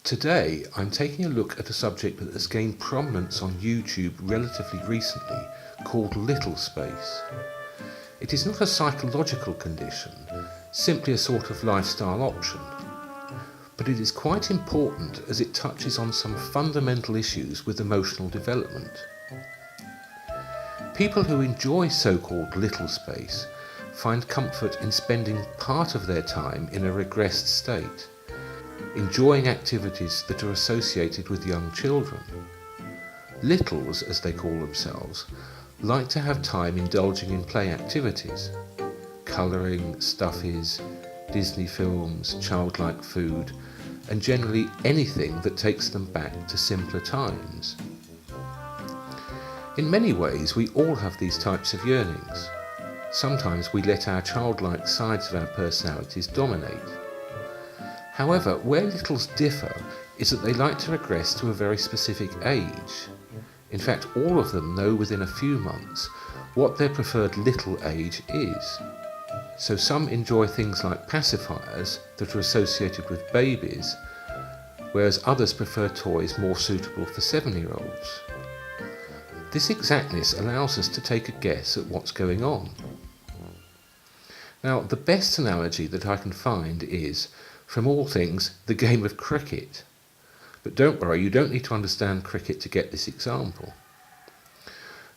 Today, I'm taking a look at a subject that has gained prominence on YouTube relatively recently, called Littlespace. It is not a psychological condition, simply a sort of lifestyle option. But it is quite important as it touches on some fundamental issues with emotional development. People who enjoy so-called little space find comfort in spending part of their time in a regressed state, enjoying activities that are associated with young children. Littles, as they call themselves, like to have time indulging in play activities, colouring, stuffies, Disney films, childlike food, and generally anything that takes them back to simpler times. In many ways, we all have these types of yearnings. Sometimes we let our childlike sides of our personalities dominate. However, where littles differ is that they like to regress to a very specific age. In fact, all of them know within a few months what their preferred little age is. So some enjoy things like pacifiers that are associated with babies, whereas others prefer toys more suitable for 7-year-olds. This exactness allows us to take a guess at what's going on. Now, the best analogy that I can find is, from all things, the game of cricket. But don't worry, you don't need to understand cricket to get this example.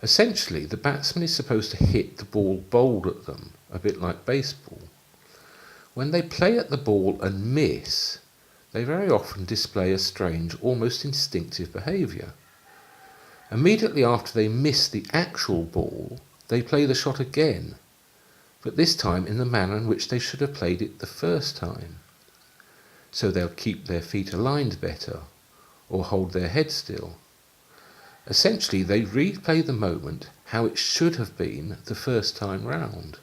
Essentially, the batsman is supposed to hit the ball bowled at them, a bit like baseball. When they play at the ball and miss, they very often display a strange, almost instinctive behaviour. Immediately after they miss the actual ball, they play the shot again, but this time in the manner in which they should have played it the first time. So they'll keep their feet aligned better, or hold their head still. Essentially, they replay the moment how it should have been the first time round.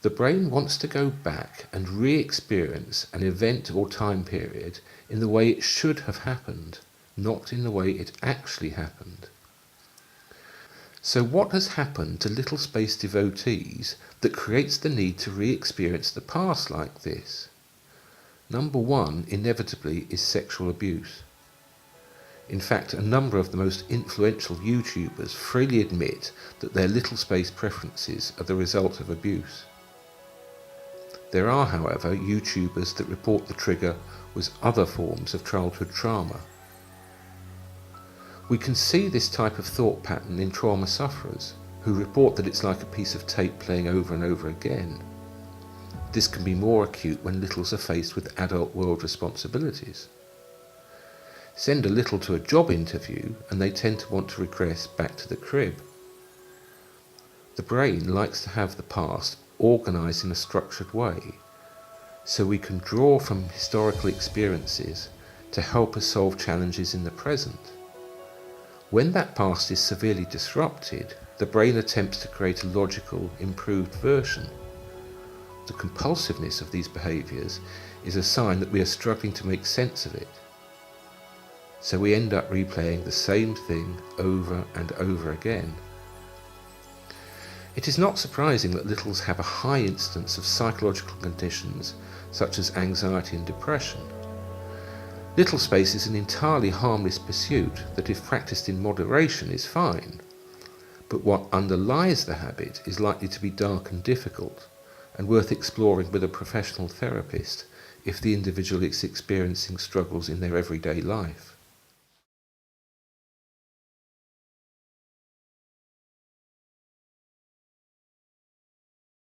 The brain wants to go back and re-experience an event or time period in the way it should have happened, not in the way it actually happened. So what has happened to Littlespace devotees that creates the need to re-experience the past like this? Number one, inevitably, is sexual abuse. In fact, a number of the most influential YouTubers freely admit that their Littlespace preferences are the result of abuse. There are, however, YouTubers that report the trigger was other forms of childhood trauma. We can see this type of thought pattern in trauma sufferers, who report that it's like a piece of tape playing over and over again. This can be more acute when littles are faced with adult world responsibilities. Send a little to a job interview and they tend to want to regress back to the crib. The brain likes to have the past organised in a structured way, so we can draw from historical experiences to help us solve challenges in the present. When that past is severely disrupted, the brain attempts to create a logical, improved version. The compulsiveness of these behaviours is a sign that we are struggling to make sense of it. So we end up replaying the same thing over and over again. It is not surprising that littles have a high instance of psychological conditions such as anxiety and depression. Littlespace is an entirely harmless pursuit that, if practiced in moderation, is fine. But what underlies the habit is likely to be dark and difficult, and worth exploring with a professional therapist if the individual is experiencing struggles in their everyday life.